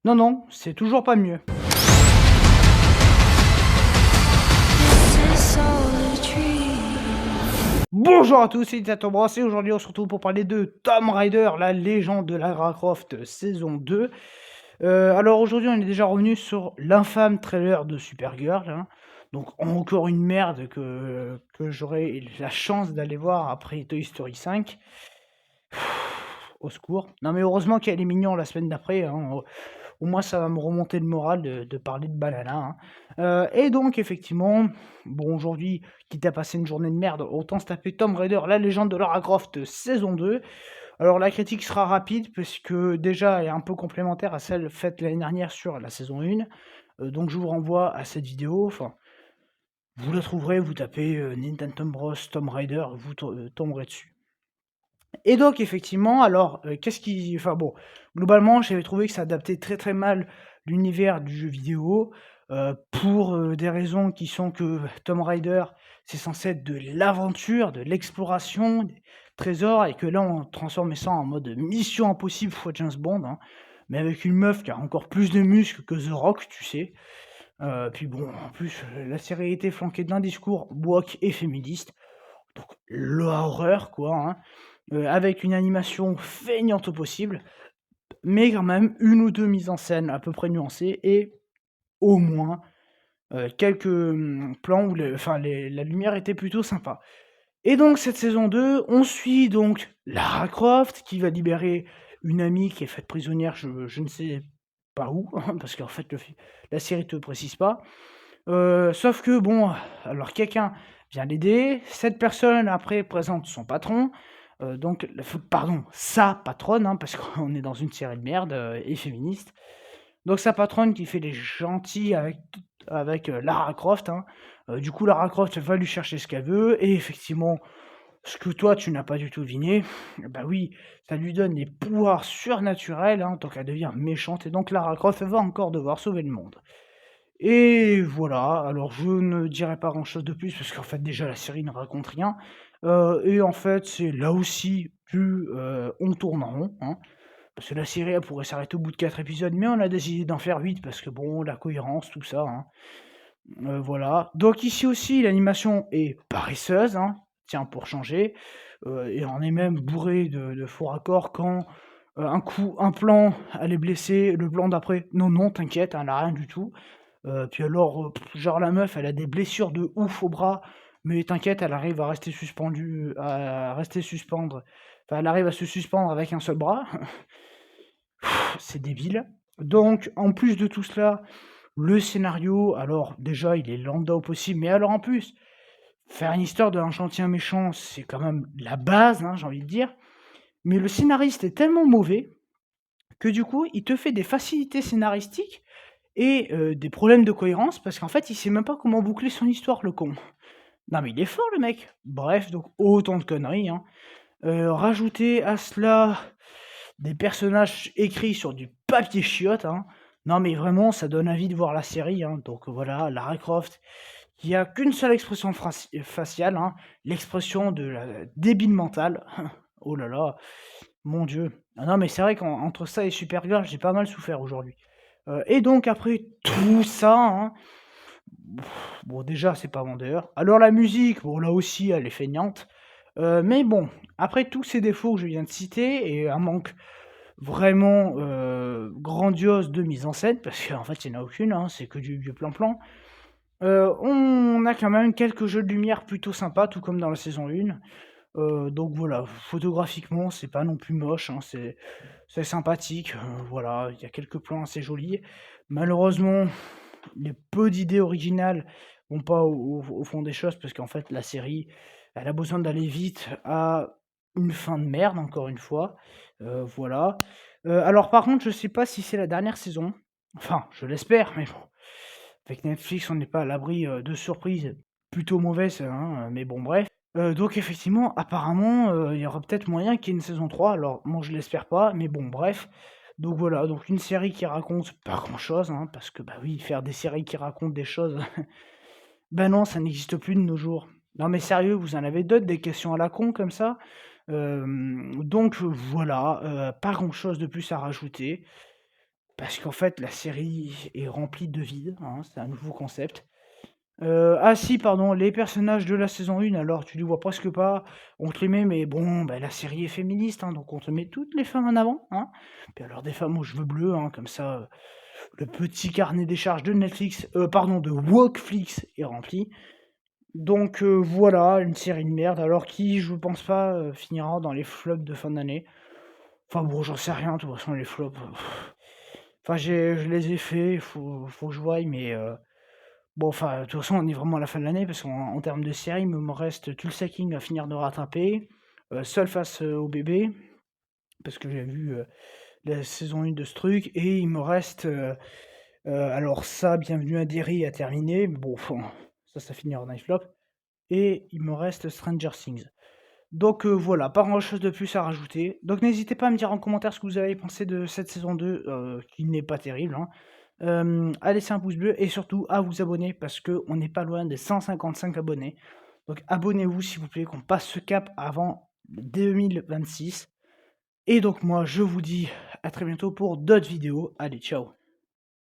Non, non, c'est toujours pas mieux. Bonjour à tous, c'est Tato Bros et aujourd'hui on se retrouve pour parler de Tomb Raider, la légende de Lara Croft saison 2. Alors aujourd'hui on est déjà revenu sur l'infâme trailer de Supergirl, hein. Donc encore une merde que j'aurai la chance d'aller voir après Toy Story 5. Au secours. Non mais heureusement qu'elle est mignon la semaine d'après, hein. Au moins ça va me remonter le moral de parler de Banana, hein. Et donc effectivement, bon aujourd'hui, quitte à passer une journée de merde, autant se taper Tomb Raider, la légende de Lara Croft saison 2. Alors la critique sera rapide, puisque déjà elle est un peu complémentaire à celle faite l'année dernière sur la saison 1. Donc je vous renvoie à cette vidéo, enfin, vous la trouverez, vous tapez Nintendo Bros Tomb Raider, vous tomberez dessus. Et donc effectivement, alors, qu'est-ce qui enfin bon, globalement, j'avais trouvé que ça adaptait très, très mal l'univers du jeu vidéo, pour, des raisons qui sont que Tomb Raider, c'est censé être de l'aventure, de l'exploration, des trésors et que là, on transformait ça en mode Mission Impossible fois James Bond, hein, mais avec une meuf qui a encore plus de muscles que The Rock, tu sais. Puis bon, en plus, la série était flanquée d'un discours woke et féministe, donc l'horreur quoi, hein. Avec une animation feignante au possible, mais quand même une ou deux mises en scène à peu près nuancées et au moins, quelques, plans où la lumière était plutôt sympa. Et donc cette saison 2, on suit donc Lara Croft qui va libérer une amie qui est faite prisonnière, je ne sais pas où, parce qu'en fait la série te précise pas. Sauf que bon, alors quelqu'un vient l'aider, cette personne après présente son patron, donc pardon, sa patronne, hein, parce qu'on est dans une série de merde, et féministe. Donc sa patronne qui fait les gentils avec Lara Croft, hein. Du coup Lara Croft va lui chercher ce qu'elle veut et effectivement, ce que toi tu n'as pas du tout deviné, bah oui, ça lui donne des pouvoirs surnaturels, hein, donc elle devient méchante et donc Lara Croft va encore devoir sauver le monde. Et voilà, alors je ne dirai pas grand-chose de plus parce qu'en fait déjà la série ne raconte rien, et en fait c'est là aussi on tourne en rond, hein. Parce que la série elle pourrait s'arrêter au bout de 4 épisodes, mais on a décidé d'en faire 8 parce que bon, la cohérence, tout ça, hein. Voilà. Donc ici aussi l'animation est paresseuse, hein, tiens pour changer, et on est même bourré de faux raccords quand, un coup, un plan, elle est blessée, le plan d'après: «Non, non, t'inquiète, elle a rien du tout». Puis alors, genre la meuf, elle a des blessures de ouf au bras, mais t'inquiète, elle arrive à rester suspendue, à rester suspendre enfin, elle arrive à se suspendre avec un seul bras. C'est débile. Donc, en plus de tout cela, le scénario, alors déjà, il est lambda au possible, mais alors en plus, faire une histoire d'un gentil un méchant, c'est quand même la base, hein, j'ai envie de dire. Mais le scénariste est tellement mauvais que du coup, il te fait des facilités scénaristiques et des problèmes de cohérence parce qu'en fait, il sait même pas comment boucler son histoire, le con. Non, mais il est fort, le mec. Bref, donc autant de conneries, hein. Rajouter à cela des personnages écrits sur du papier chiotte, hein. Non, mais vraiment, ça donne envie de voir la série, hein. Donc voilà, Lara Croft, qui a qu'une seule expression faciale, hein, l'expression de la débile mentale. Oh là là, mon Dieu. Ah non, mais c'est vrai qu'entre ça et Supergirl, j'ai pas mal souffert aujourd'hui. Et donc après tout ça, hein, bon déjà c'est pas vendeur. Alors la musique, bon là aussi elle est feignante. Mais bon, après tous ces défauts que je viens de citer et un manque vraiment, grandiose de mise en scène, parce qu'en fait il y en a aucune, hein, c'est que du plan-plan. On a quand même quelques jeux de lumière plutôt sympas, tout comme dans la saison 1. Donc voilà, photographiquement, c'est pas non plus moche, hein, c'est sympathique, voilà, il y a quelques plans assez jolis. Malheureusement, les peu d'idées originales vont pas au fond des choses parce qu'en fait, la série, elle a besoin d'aller vite à une fin de merde, encore une fois, voilà. Alors par contre, je sais pas si c'est la dernière saison, enfin, je l'espère, mais bon, avec Netflix, on n'est pas à l'abri, de surprises plutôt mauvaises, hein, mais bon, bref. Donc effectivement, apparemment, il y aura peut-être moyen qu'il y ait une saison 3. Alors moi je l'espère pas, mais bon bref. Donc voilà, donc une série qui raconte pas grand-chose, hein, parce que, bah oui, faire des séries qui racontent des choses, bah non, ça n'existe plus de nos jours. Non mais sérieux, vous en avez d'autres, des questions à la con comme ça? Donc voilà, pas grand-chose de plus à rajouter. parce qu'en fait, la série est remplie de vide, hein, c'est un nouveau concept. Ah si, pardon, les personnages de la saison 1, alors tu les vois presque pas, on te les met, mais bon, bah, la série est féministe, hein, donc on te met toutes les femmes en avant, hein. Puis alors des femmes aux cheveux bleus, hein, comme ça, le petit carnet des charges de Netflix, pardon, de Wokeflix est rempli. Donc voilà, une série de merde, alors qui, je pense pas, finira dans les flops de fin d'année. Enfin bon, j'en sais rien, de toute façon les flops, enfin je les ai faits, faut que je voie, mais bon, enfin, de toute façon, on est vraiment à la fin de l'année parce qu'en termes de série, il me reste Tulsa King à finir de rattraper, Seul face, au bébé, parce que j'ai vu, la saison 1 de ce truc et il me reste, alors ça, Bienvenue à Derry à terminer, mais bon, enfin, ça finira en flop et il me reste Stranger Things. Donc voilà, pas grand chose de plus à rajouter. Donc n'hésitez pas à me dire en commentaire ce que vous avez pensé de cette saison 2, qui n'est pas terrible, hein. À laisser un pouce bleu et surtout à vous abonner parce qu'on n'est pas loin des 155 abonnés. Donc abonnez-vous s'il vous plaît, qu'on passe ce cap avant 2026. Et donc moi je vous dis à très bientôt pour d'autres vidéos. Allez, ciao.